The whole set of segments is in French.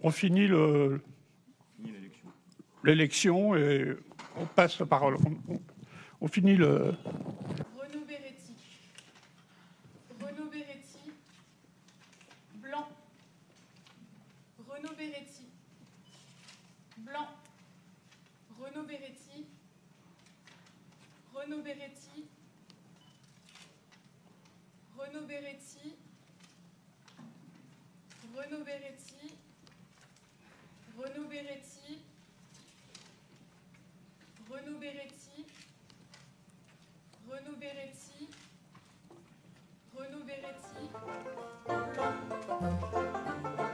On finit l'élection et on passe la parole. On finit le... Renaud Beretti. Renaud Beretti. Blanc. Renaud Beretti. Blanc. Renaud Beretti. Renaud Beretti. Renaud Beretti. Renaud Beretti. Renaud Beretti. Renaud Beretti. Renaud Beretti. Renaud Beretti. Blanc.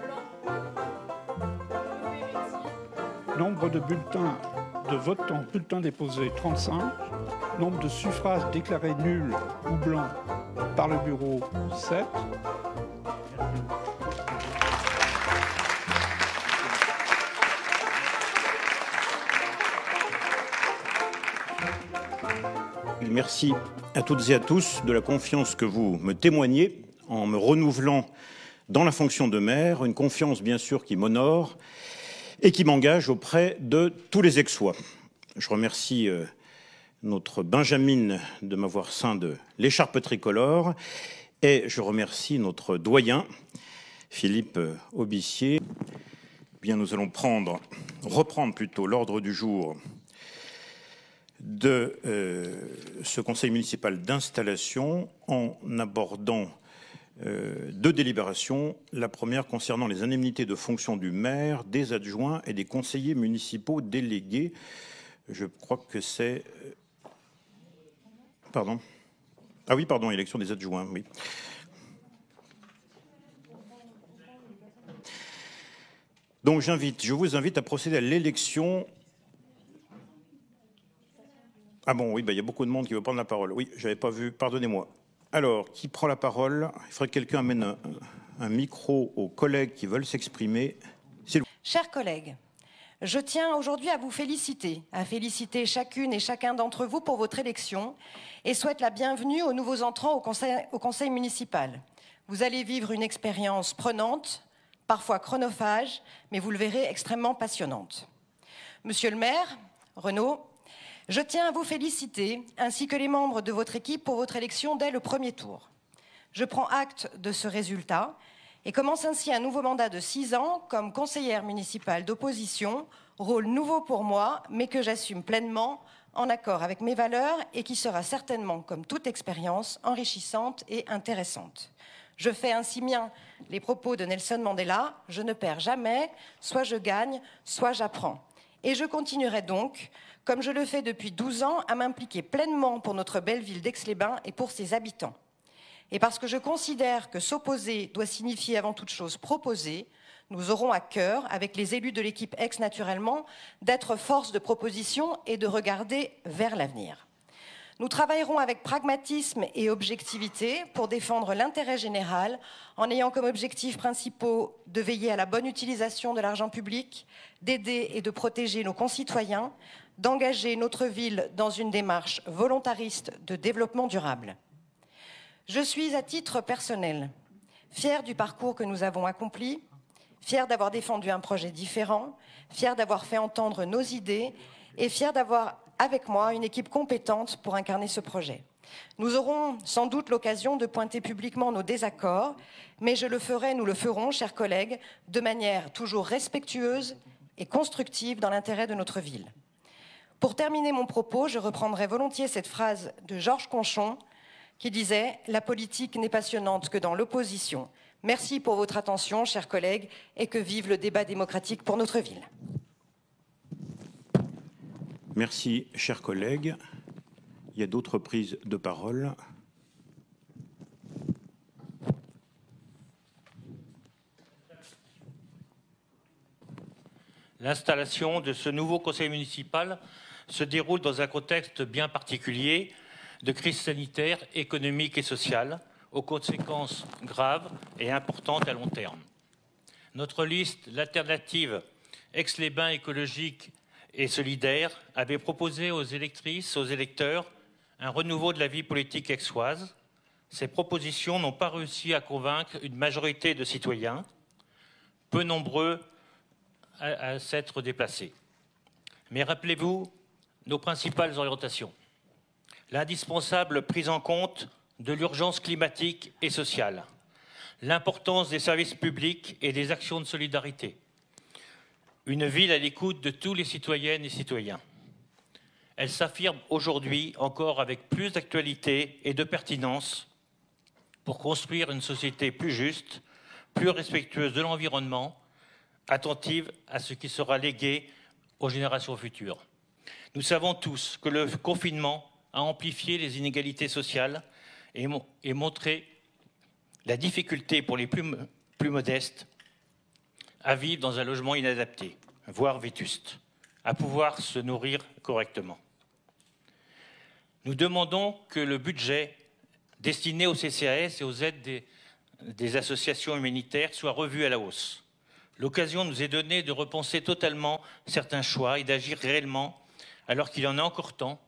Blanc. Renaud Beretti. Nombre de bulletins de votants, bulletins déposés 35. Nombre de suffrages déclarés nuls ou blancs par le bureau 7. Merci à toutes et à tous de la confiance que vous me témoignez en me renouvelant dans la fonction de maire, une confiance bien sûr qui m'honore et qui m'engage auprès de tous les Aixois. Je remercie notre Benjamin de m'avoir ceint de l'écharpe tricolore et je remercie notre doyen Philippe Aubissier. Bien, nous allons reprendre plutôt l'ordre du jour de ce conseil municipal d'installation en abordant deux délibérations. La première concernant les indemnités de fonction du maire, des adjoints et des conseillers municipaux délégués. Je crois que c'est... Pardon. Ah oui, pardon, élection des adjoints, oui. Donc je vous invite à procéder à l'élection. Ah bon, oui, il y a beaucoup de monde qui veut prendre la parole. Oui, je n'avais pas vu, pardonnez-moi. Alors, qui prend la parole? Il faudrait que quelqu'un amène un micro aux collègues qui veulent s'exprimer. Chers collègues, je tiens aujourd'hui à vous féliciter, chacune et chacun d'entre vous pour votre élection et souhaite la bienvenue aux nouveaux entrants au conseil municipal. Vous allez vivre une expérience prenante, parfois chronophage, mais vous le verrez extrêmement passionnante. Monsieur le maire, Renaud, je tiens à vous féliciter, ainsi que les membres de votre équipe, pour votre élection dès le premier tour. Je prends acte de ce résultat et commence ainsi un nouveau mandat de 6 ans comme conseillère municipale d'opposition, rôle nouveau pour moi, mais que j'assume pleinement, en accord avec mes valeurs et qui sera certainement, comme toute expérience, enrichissante et intéressante. Je fais ainsi mien les propos de Nelson Mandela, je ne perds jamais, soit je gagne, soit j'apprends. Et je continuerai donc, comme je le fais depuis 12 ans, à m'impliquer pleinement pour notre belle ville d'Aix-les-Bains et pour ses habitants. Et parce que je considère que s'opposer doit signifier avant toute chose proposer, nous aurons à cœur, avec les élus de l'équipe Aix naturellement, d'être force de proposition et de regarder vers l'avenir. Nous travaillerons avec pragmatisme et objectivité pour défendre l'intérêt général en ayant comme objectifs principaux de veiller à la bonne utilisation de l'argent public, d'aider et de protéger nos concitoyens, d'engager notre ville dans une démarche volontariste de développement durable. Je suis, à titre personnel, fière du parcours que nous avons accompli, fière d'avoir défendu un projet différent, fière d'avoir fait entendre nos idées et fière d'avoir avec moi une équipe compétente pour incarner ce projet. Nous aurons sans doute l'occasion de pointer publiquement nos désaccords, mais nous le ferons, chers collègues, de manière toujours respectueuse et constructive dans l'intérêt de notre ville. Pour terminer mon propos, je reprendrai volontiers cette phrase de Georges Conchon qui disait « La politique n'est passionnante que dans l'opposition ». Merci pour votre attention, chers collègues, et que vive le débat démocratique pour notre ville. Merci, chers collègues. Il y a d'autres prises de parole. L'installation de ce nouveau conseil municipal se déroule dans un contexte bien particulier de crise sanitaire, économique et sociale, aux conséquences graves et importantes à long terme. Notre liste, l'alternative Aix-les-Bains écologique et solidaire, avait proposé aux électrices, aux électeurs, un renouveau de la vie politique aixoise, ces propositions n'ont pas réussi à convaincre une majorité de citoyens, peu nombreux à s'être déplacés. Mais rappelez-vous nos principales orientations. L'indispensable prise en compte de l'urgence climatique et sociale, l'importance des services publics et des actions de solidarité, une ville à l'écoute de tous les citoyennes et citoyens. Elle s'affirme aujourd'hui encore avec plus d'actualité et de pertinence pour construire une société plus juste, plus respectueuse de l'environnement, attentive à ce qui sera légué aux générations futures. Nous savons tous que le confinement a amplifié les inégalités sociales et montré la difficulté pour les plus modestes à vivre dans un logement inadapté, voire vétuste, à pouvoir se nourrir correctement. Nous demandons que le budget destiné au CCAS et aux aides des associations humanitaires soit revu à la hausse. L'occasion nous est donnée de repenser totalement certains choix et d'agir réellement, alors qu'il en est encore temps,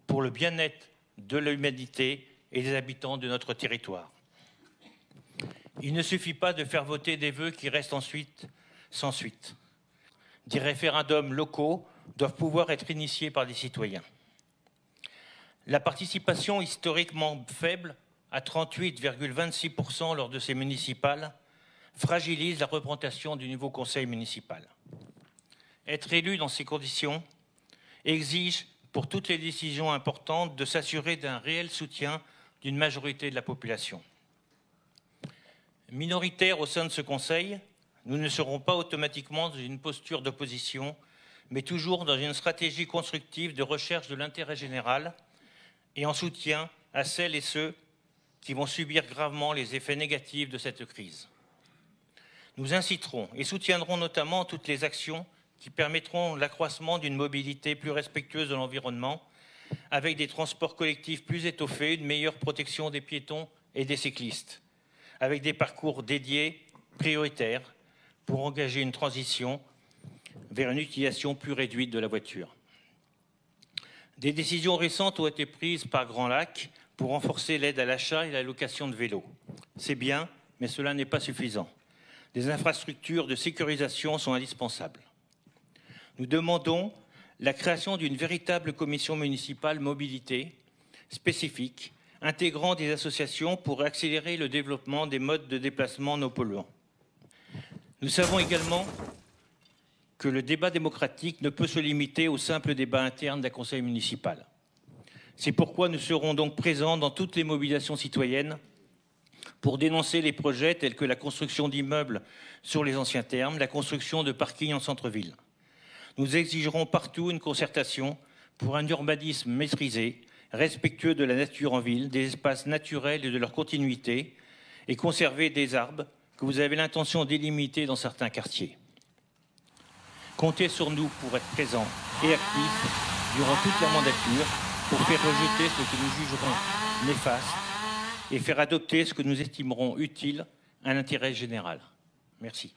pour le bien-être de l'humanité et des habitants de notre territoire. Il ne suffit pas de faire voter des vœux qui restent ensuite sans suite. Des référendums locaux doivent pouvoir être initiés par des citoyens. La participation historiquement faible, à 38,26% lors de ces municipales, fragilise la représentation du nouveau conseil municipal. Être élu dans ces conditions exige, pour toutes les décisions importantes, de s'assurer d'un réel soutien d'une majorité de la population. Minoritaires au sein de ce conseil, nous ne serons pas automatiquement dans une posture d'opposition, mais toujours dans une stratégie constructive de recherche de l'intérêt général et en soutien à celles et ceux qui vont subir gravement les effets négatifs de cette crise. Nous inciterons et soutiendrons notamment toutes les actions qui permettront l'accroissement d'une mobilité plus respectueuse de l'environnement, avec des transports collectifs plus étoffés, une meilleure protection des piétons et des cyclistes, avec des parcours dédiés, prioritaires, pour engager une transition vers une utilisation plus réduite de la voiture. Des décisions récentes ont été prises par Grand Lac pour renforcer l'aide à l'achat et la location de vélos. C'est bien, mais cela n'est pas suffisant. Des infrastructures de sécurisation sont indispensables. Nous demandons la création d'une véritable commission municipale mobilité spécifique, intégrant des associations pour accélérer le développement des modes de déplacement non polluants. Nous savons également que le débat démocratique ne peut se limiter au simple débat interne d'un conseil municipal. C'est pourquoi nous serons donc présents dans toutes les mobilisations citoyennes pour dénoncer les projets tels que la construction d'immeubles sur les anciens thermes, la construction de parkings en centre-ville. Nous exigerons partout une concertation pour un urbanisme maîtrisé, respectueux de la nature en ville, des espaces naturels et de leur continuité, et conserver des arbres que vous avez l'intention d'éliminer dans certains quartiers. Comptez sur nous pour être présents et actifs durant toute la mandature pour faire rejeter ce que nous jugerons néfaste et faire adopter ce que nous estimerons utile à l'intérêt général. Merci.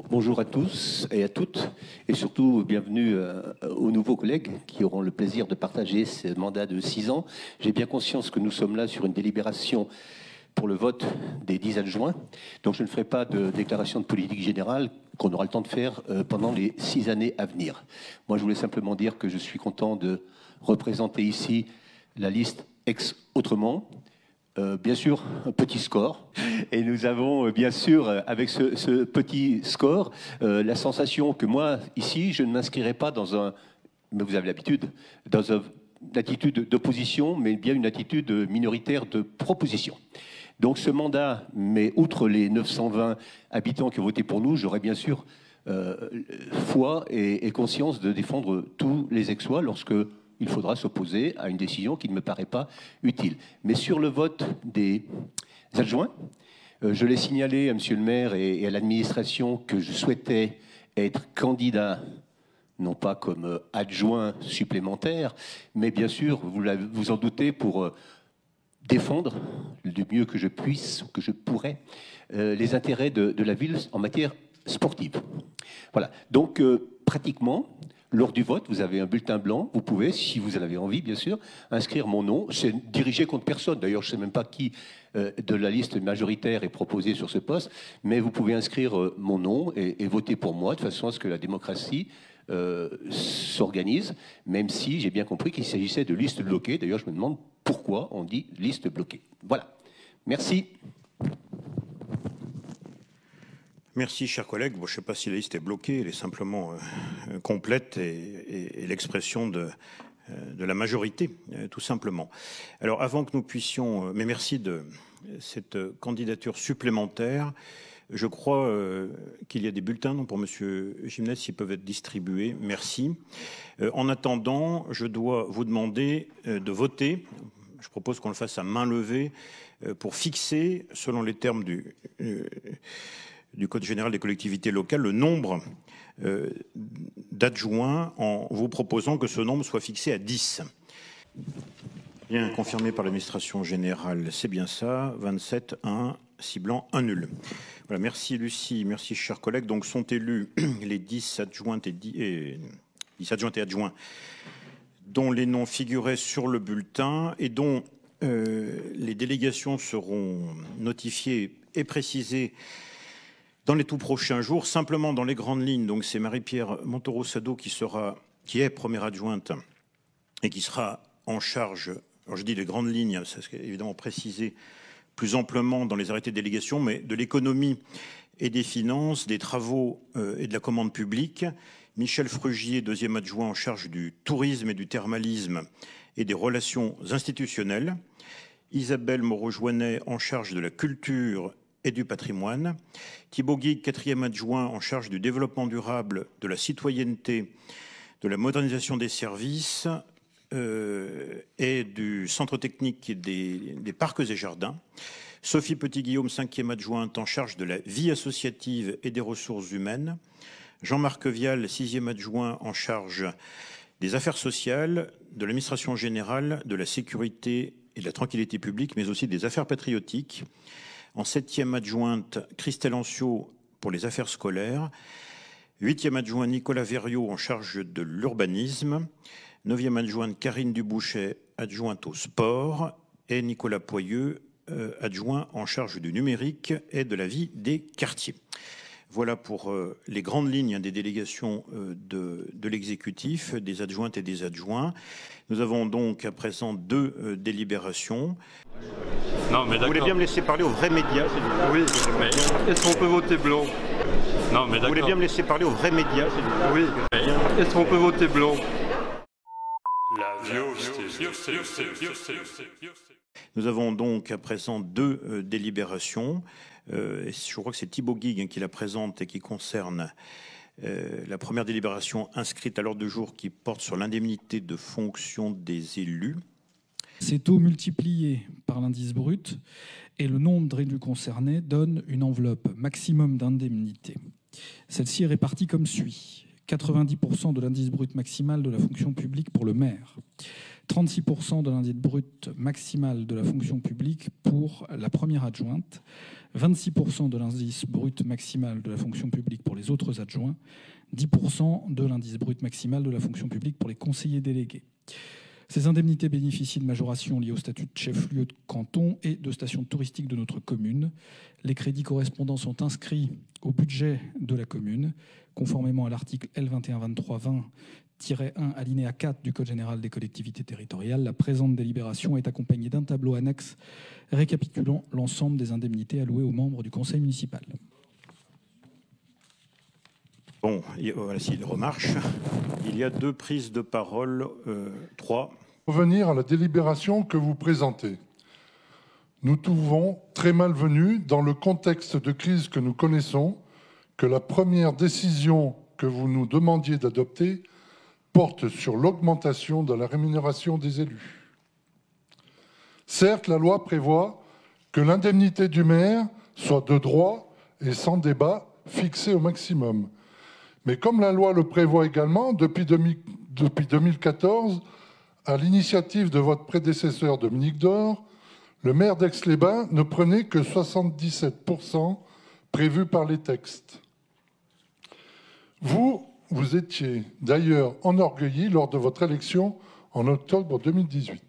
Bonjour à tous et à toutes, et surtout bienvenue aux nouveaux collègues qui auront le plaisir de partager ce mandat de 6 ans. J'ai bien conscience que nous sommes là sur une délibération pour le vote des 10 adjoints, donc je ne ferai pas de déclaration de politique générale qu'on aura le temps de faire pendant les 6 années à venir. Moi, je voulais simplement dire que je suis content de représenter ici la liste ex-autrement. Bien sûr, un petit score. Et nous avons, bien sûr, avec ce petit score, la sensation que moi, ici, je ne m'inscrirai pas dans un, mais vous avez l'habitude, dans une attitude d'opposition, mais bien une attitude minoritaire de proposition. Donc ce mandat, mais outre les 920 habitants qui ont voté pour nous, j'aurai bien sûr foi et conscience de défendre tous les Aixois lorsque il faudra s'opposer à une décision qui ne me paraît pas utile. Mais sur le vote des adjoints, je l'ai signalé à Monsieur le maire et à l'administration que je souhaitais être candidat, non pas comme adjoint supplémentaire, mais bien sûr, vous en doutez, pour défendre du mieux que je puisse, que je pourrais, les intérêts de la ville en matière sportive. Voilà. Donc, pratiquement, lors du vote, vous avez un bulletin blanc. Vous pouvez, si vous en avez envie, bien sûr, inscrire mon nom. C'est dirigé contre personne. D'ailleurs, je ne sais même pas qui de la liste majoritaire est proposé sur ce poste. Mais vous pouvez inscrire mon nom et voter pour moi, de façon à ce que la démocratie s'organise, même si j'ai bien compris qu'il s'agissait de listes bloquées. D'ailleurs, je me demande pourquoi on dit liste bloquée. Voilà. Merci. Merci, chers collègues. Bon, je ne sais pas si la liste est bloquée, elle est simplement complète et l'expression de la majorité, tout simplement. Alors, avant que nous puissions... mais merci de cette candidature supplémentaire. Je crois qu'il y a des bulletins pour M. Gimnès, s'ils peuvent être distribués. Merci. En attendant, je dois vous demander de voter. Je propose qu'on le fasse à main levée pour fixer, selon les termes du Code général des collectivités locales, le nombre d'adjoints en vous proposant que ce nombre soit fixé à 10. Bien confirmé par l'administration générale, c'est bien ça, 27, 1, 6 blancs, 1 nul. Voilà, merci Lucie, merci chers collègues. Donc sont élus les 10 adjointes et 10 adjointes et adjoints dont les noms figuraient sur le bulletin et dont les délégations seront notifiées et précisées dans les tout prochains jours. Simplement dans les grandes lignes, donc c'est Marie-Pierre Montoro-Sado qui est première adjointe et qui sera en charge, alors je dis les grandes lignes, ça sera évidemment précisé plus amplement dans les arrêtés de délégation, mais de l'économie et des finances, des travaux et de la commande publique. Michel Frugier, deuxième adjoint en charge du tourisme et du thermalisme et des relations institutionnelles. Isabelle Moreau-Joannet en charge de la culture et du patrimoine. Thibaut Guigues, quatrième adjoint en charge du développement durable, de la citoyenneté, de la modernisation des services et du centre technique des parcs et jardins. Sophie Petit-Guillaume, cinquième adjointe en charge de la vie associative et des ressources humaines. Jean-Marc Vial, sixième adjoint en charge des affaires sociales, de l'administration générale, de la sécurité et de la tranquillité publique, mais aussi des affaires patriotiques. En septième adjointe, Christelle Anciot pour les affaires scolaires. Huitième adjoint, Nicolas Verriot en charge de l'urbanisme. Neuvième adjointe, Karine Dubouchet, adjointe au sport. Et Nicolas Poyeux, adjoint en charge du numérique et de la vie des quartiers. Voilà pour les grandes lignes des délégations de l'exécutif, des adjointes et des adjoints. Nous avons donc à présent deux délibérations. Non, mais vous voulez bien me laisser parler aux vrais médias? Oui, mais est-ce qu'on peut voter blanc? Non, mais vous voulez bien me laisser parler aux vrais médias? Oui, mais est-ce qu'on peut voter blanc? Nous avons donc à présent deux délibérations. Et je crois que c'est Thibaut Guigues qui la présente et qui concerne la première délibération inscrite à l'ordre du jour qui porte sur l'indemnité de fonction des élus. Ces taux multipliés par l'indice brut et le nombre d'élus concernés donnent une enveloppe maximum d'indemnité. Celle-ci est répartie comme suit. 90% de l'indice brut maximal de la fonction publique pour le maire, 36% de l'indice brut maximal de la fonction publique pour la première adjointe, 26% de l'indice brut maximal de la fonction publique pour les autres adjoints, 10% de l'indice brut maximal de la fonction publique pour les conseillers délégués. Ces indemnités bénéficient de majorations liées au statut de chef-lieu de canton et de station touristique de notre commune. Les crédits correspondants sont inscrits au budget de la commune, conformément à l'article L2123-20-1 alinéa 4 du Code général des collectivités territoriales. La présente délibération est accompagnée d'un tableau annexe récapitulant l'ensemble des indemnités allouées aux membres du conseil municipal. Bon, voilà, s'il remarche, il y a deux prises de parole, trois. Revenir à la délibération que vous présentez. Nous trouvons très malvenu, dans le contexte de crise que nous connaissons, que la première décision que vous nous demandiez d'adopter porte sur l'augmentation de la rémunération des élus. Certes, la loi prévoit que l'indemnité du maire soit de droit et sans débat fixée au maximum. Mais comme la loi le prévoit également, depuis 2014, à l'initiative de votre prédécesseur Dominique Dore, le maire d'Aix-les-Bains ne prenait que 77% prévus par les textes. Vous vous étiez d'ailleurs enorgueilli lors de votre élection en octobre 2018.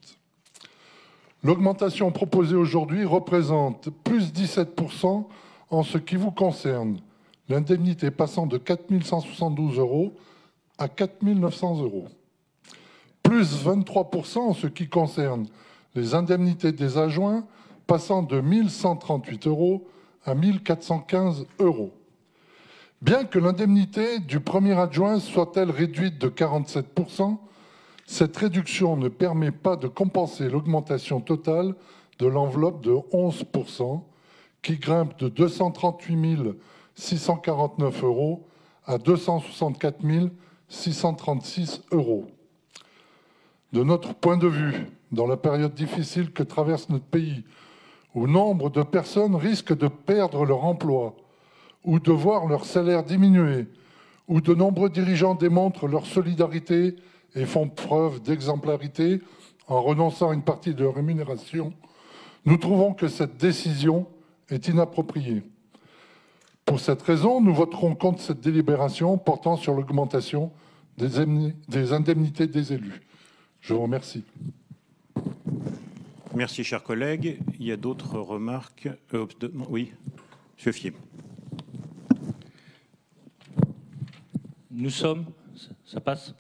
L'augmentation proposée aujourd'hui représente plus 17% en ce qui vous concerne, l'indemnité passant de 4 172 € à 4 900 €. Plus 23% en ce qui concerne les indemnités des adjoints, passant de 1 138 € à 1 415 €. Bien que l'indemnité du premier adjoint soit-elle réduite de 47%, cette réduction ne permet pas de compenser l'augmentation totale de l'enveloppe de 11%, qui grimpe de 238 649 € à 264 636 €. De notre point de vue, dans la période difficile que traverse notre pays, où nombre de personnes risquent de perdre leur emploi, ou de voir leur salaire diminuer, où de nombreux dirigeants démontrent leur solidarité et font preuve d'exemplarité en renonçant à une partie de leur rémunération, nous trouvons que cette décision est inappropriée. Pour cette raison, nous voterons contre cette délibération portant sur l'augmentation des indemnités des élus. Je vous remercie. Merci, chers collègues. Il y a d'autres remarques oui, M. Fier. Nous sommes, ça passe ?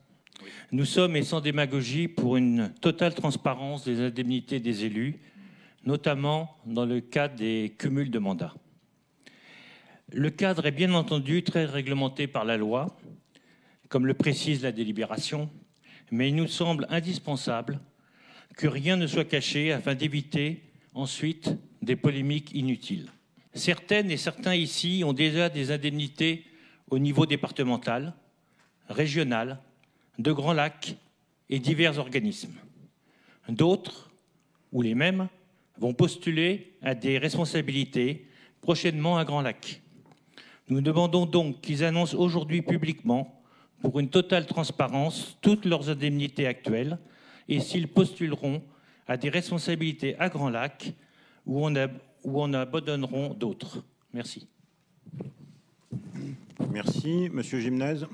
Nous sommes, et sans démagogie, pour une totale transparence des indemnités des élus, notamment dans le cas des cumuls de mandats. Le cadre est bien entendu très réglementé par la loi, comme le précise la délibération, mais il nous semble indispensable que rien ne soit caché afin d'éviter ensuite des polémiques inutiles. Certaines et certains ici ont déjà des indemnités au niveau départemental, régional, de Grand Lac et divers organismes. D'autres, ou les mêmes, vont postuler à des responsabilités prochainement à Grand Lac. Nous demandons donc qu'ils annoncent aujourd'hui publiquement, pour une totale transparence, toutes leurs indemnités actuelles et s'ils postuleront à des responsabilités à Grand Lac où on abandonneront d'autres. Merci. Merci. Monsieur Gimnez.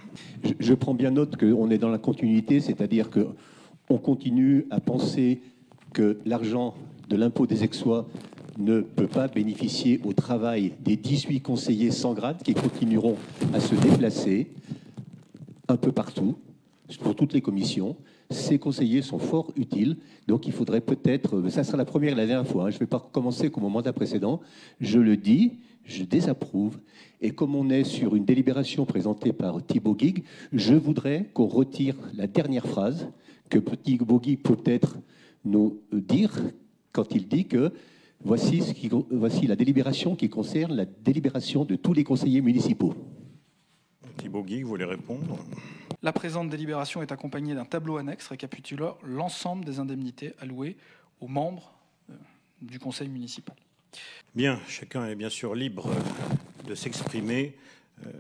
Je prends bien note qu'on est dans la continuité, c'est-à-dire qu'on continue à penser que l'argent de l'impôt des Aixois ne peut pas bénéficier au travail des 18 conseillers sans grade qui continueront à se déplacer un peu partout, pour toutes les commissions. Ces conseillers sont fort utiles, donc il faudrait peut-être, ça sera la première et la dernière fois, je ne vais pas recommencer comme au mandat précédent, je le dis, je désapprouve, et comme on est sur une délibération présentée par Thibault Guigues, je voudrais qu'on retire la dernière phrase que Thibault Guigues peut peut-être nous dire quand il dit que voici la délibération qui concerne la délibération de tous les conseillers municipaux. Thibault Guigues, vous voulez répondre ? La présente délibération est accompagnée d'un tableau annexe récapitulant l'ensemble des indemnités allouées aux membres du conseil municipal. Bien, chacun est bien sûr libre de s'exprimer.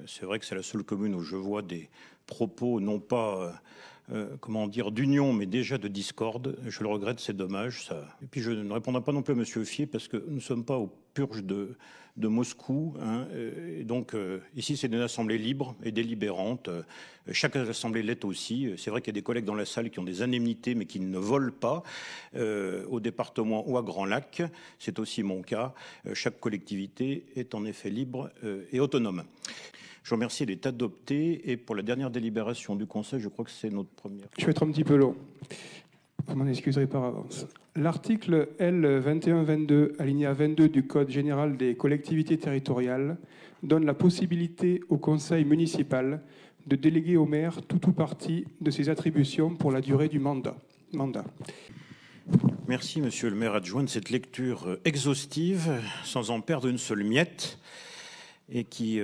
C'est vrai que c'est la seule commune où je vois des propos non pas d'union, mais déjà de discorde. Je le regrette, c'est dommage. Ça. Et puis je ne répondrai pas non plus à M. Fier, parce que nous ne sommes pas aux purges de Moscou. Hein, et donc ici, c'est une assemblée libre et délibérante. Chaque assemblée l'est aussi. C'est vrai qu'il y a des collègues dans la salle qui ont des indemnités, mais qui ne volent pas au département ou à Grand Lac. C'est aussi mon cas. Chaque collectivité est en effet libre et autonome. Je vous remercie d'être adopté. Et pour la dernière délibération du Conseil, je crois que c'est notre première. Je vais être un petit peu long. Vous m'en excuserez par avance. L'article L2122, alinéa 22 du Code général des collectivités territoriales donne la possibilité au Conseil municipal de déléguer au maire tout ou partie de ses attributions pour la durée du mandat. Merci, monsieur le maire adjoint, de cette lecture exhaustive, sans en perdre une seule miette, et qui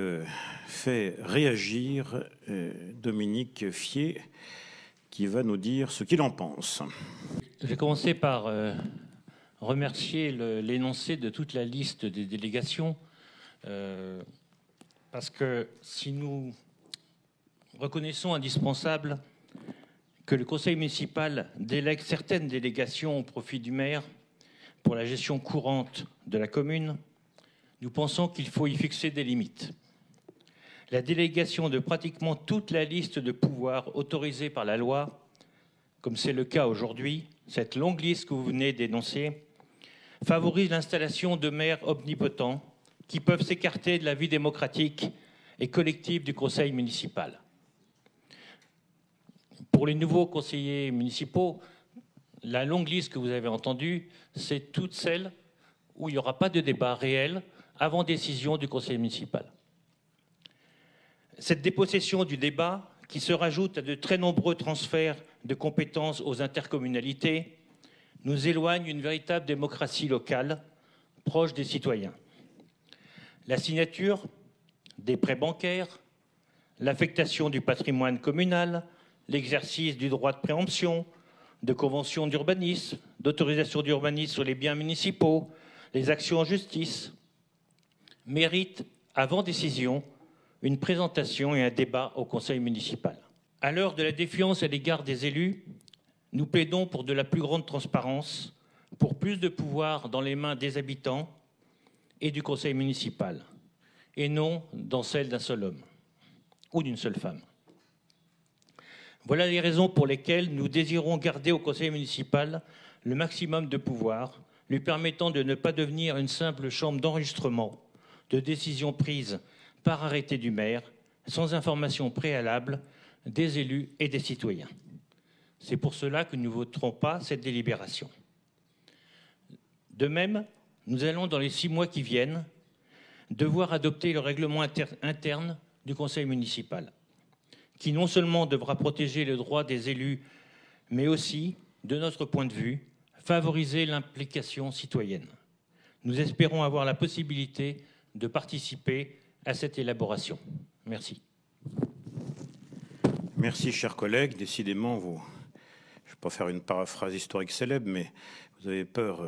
fait réagir Dominique Fier, qui va nous dire ce qu'il en pense. Je vais commencer par remercier l'énoncé de toute la liste des délégations, parce que si nous reconnaissons indispensable que le conseil municipal délègue certaines délégations au profit du maire pour la gestion courante de la commune, nous pensons qu'il faut y fixer des limites. la délégation de pratiquement toute la liste de pouvoirs autorisés par la loi, comme c'est le cas aujourd'hui, cette longue liste que vous venez d'énoncer, favorise l'installation de maires omnipotents qui peuvent s'écarter de la vie démocratique et collective du conseil municipal. Pour les nouveaux conseillers municipaux, la longue liste que vous avez entendue, c'est toutes celles où il n'y aura pas de débat réel avant décision du conseil municipal. Cette dépossession du débat, qui se rajoute à de très nombreux transferts de compétences aux intercommunalités, nous éloigne d'une véritable démocratie locale, proche des citoyens. La signature des prêts bancaires, l'affectation du patrimoine communal, l'exercice du droit de préemption, de conventions d'urbanisme, d'autorisation d'urbanisme sur les biens municipaux, les actions en justice, méritent, avant décision, une présentation et un débat au conseil municipal. À l'heure de la défiance à l'égard des élus, nous plaidons pour de la plus grande transparence, pour plus de pouvoir dans les mains des habitants et du conseil municipal, et non dans celle d'un seul homme ou d'une seule femme. Voilà les raisons pour lesquelles nous désirons garder au conseil municipal le maximum de pouvoir, lui permettant de ne pas devenir une simple chambre d'enregistrement de décisions prises par arrêté du maire, sans information préalable des élus et des citoyens. C'est pour cela que nous ne voterons pas cette délibération. De même, nous allons, dans les 6 mois qui viennent, devoir adopter le règlement interne du conseil municipal, qui non seulement devra protéger le droit des élus, mais aussi, de notre point de vue, favoriser l'implication citoyenne. Nous espérons avoir la possibilité de participer à cette élaboration. Merci. Merci, chers collègues. Décidément, je ne vais pas faire une paraphrase historique célèbre, mais vous avez peur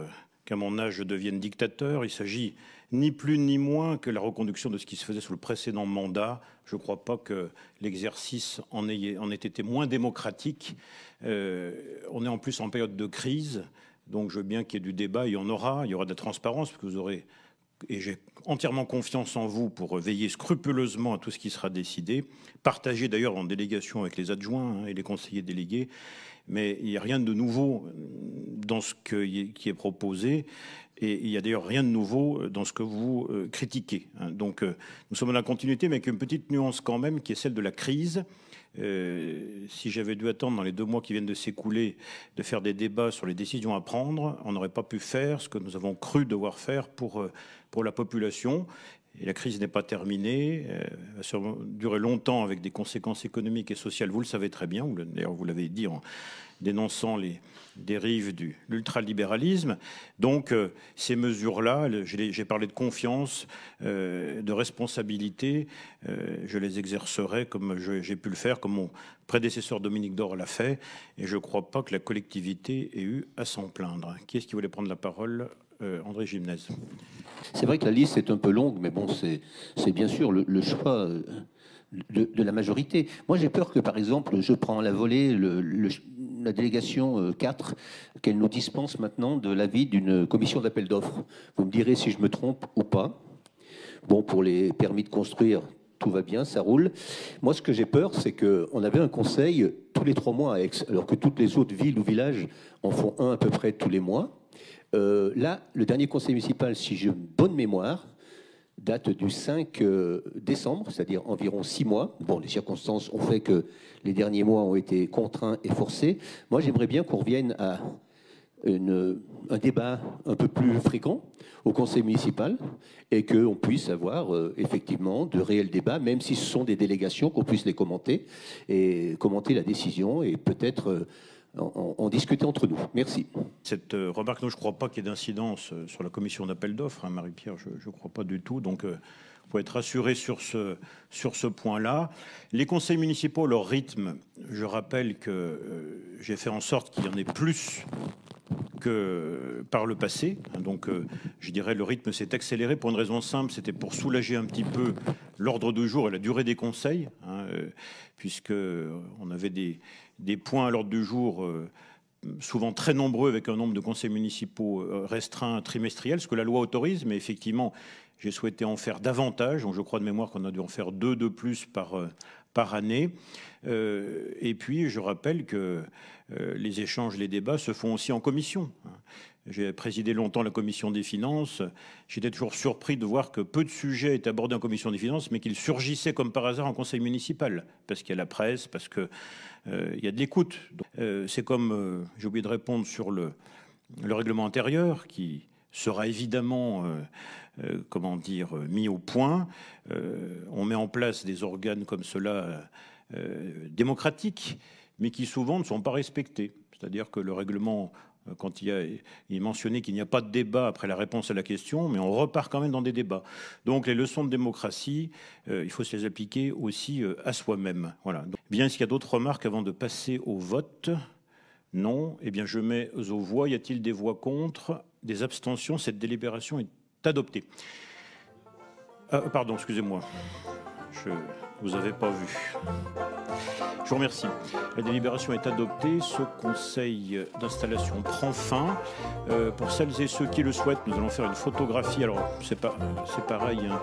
qu'à mon âge, je devienne dictateur. Il s'agit ni plus ni moins que la reconduction de ce qui se faisait sous le précédent mandat. Je ne crois pas que l'exercice en ait été moins démocratique. On est en plus en période de crise, donc je veux bien qu'il y ait du débat, il y aura de la transparence, parce que vous aurez, et j'ai entièrement confiance en vous pour veiller scrupuleusement à tout ce qui sera décidé, partagé d'ailleurs en délégation avec les adjoints et les conseillers délégués, mais il n'y a rien de nouveau dans ce qui est proposé. Et il n'y a d'ailleurs rien de nouveau dans ce que vous critiquez. Donc nous sommes dans la continuité, mais avec une petite nuance quand même, qui est celle de la crise. Si j'avais dû attendre dans les 2 mois qui viennent de s'écouler de faire des débats sur les décisions à prendre, on n'aurait pas pu faire ce que nous avons cru devoir faire pour la population. Et la crise n'est pas terminée, elle va durer longtemps avec des conséquences économiques et sociales, vous le savez très bien, d'ailleurs vous l'avez dit en dénonçant les dérives de l'ultralibéralisme. Donc ces mesures-là, j'ai parlé de confiance, de responsabilité, je les exercerai comme j'ai pu le faire, comme mon prédécesseur Dominique Dore l'a fait, et je ne crois pas que la collectivité ait eu à s'en plaindre. Qui est-ce qui voulait prendre la parole ? André Gimnez. C'est vrai que la liste est un peu longue, mais bon, c'est bien sûr le choix de la majorité. Moi, j'ai peur que, par exemple, je prends à la volée la délégation 4, qu'elle nous dispense maintenant de l'avis d'une commission d'appel d'offres. Vous me direz si je me trompe ou pas. Bon, pour les permis de construire, tout va bien, ça roule. Moi, ce que j'ai peur, c'est qu'on avait un conseil tous les 3 mois à Aix, alors que toutes les autres villes ou villages en font un à peu près tous les mois. Là, le dernier conseil municipal, si j'ai bonne mémoire, date du 5 décembre, c'est-à-dire environ 6 mois. Bon, les circonstances ont fait que les derniers mois ont été contraints et forcés. Moi, j'aimerais bien qu'on revienne à un débat un peu plus fréquent au conseil municipal et qu'on puisse avoir effectivement de réels débats, même si ce sont des délégations, qu'on puisse les commenter et commenter la décision et peut-être en discuter entre nous. Merci. Cette remarque, non, je ne crois pas qu'il y ait d'incidence sur la commission d'appel d'offres, hein, Marie-Pierre, je ne crois pas du tout. Donc, vous pouvez être rassuré sur ce point-là. Les conseils municipaux, leur rythme, je rappelle que j'ai fait en sorte qu'il y en ait plus que par le passé. Donc, je dirais le rythme s'est accéléré pour une raison simple, c'était pour soulager un petit peu l'ordre du jour et la durée des conseils, hein, puisque on avait des points à l'ordre du jour souvent très nombreux avec un nombre de conseils municipaux restreint trimestriel, ce que la loi autorise, mais effectivement, j'ai souhaité en faire davantage. Donc je crois de mémoire qu'on a dû en faire 2 de plus par année. Et puis, je rappelle que les échanges, les débats se font aussi en commission. J'ai présidé longtemps la commission des finances. J'étais toujours surpris de voir que peu de sujets étaient abordés en commission des finances, mais qu'ils surgissaient comme par hasard en conseil municipal, parce qu'il y a la presse, parce qu'il y a de l'écoute. C'est comme, j'ai oublié de répondre sur le règlement intérieur, qui sera évidemment, mis au point. On met en place des organes comme cela, démocratiques, mais qui souvent ne sont pas respectés. C'est-à-dire que le règlement, quand il est mentionné qu'il n'y a pas de débat après la réponse à la question, mais on repart quand même dans des débats. Donc les leçons de démocratie, il faut se les appliquer aussi à soi-même. Voilà. Donc, bien, est-ce qu'il y a d'autres remarques avant de passer au vote? Non. Eh bien, je mets aux voix. Y a-t-il des voix contre? Des abstentions? Cette délibération est adoptée. Pardon, excusez-moi. Je ne vous avais pas vu. Je vous remercie. La délibération est adoptée. Ce conseil d'installation prend fin. Pour celles et ceux qui le souhaitent, nous allons faire une photographie. Alors, c'est pareil. Hein.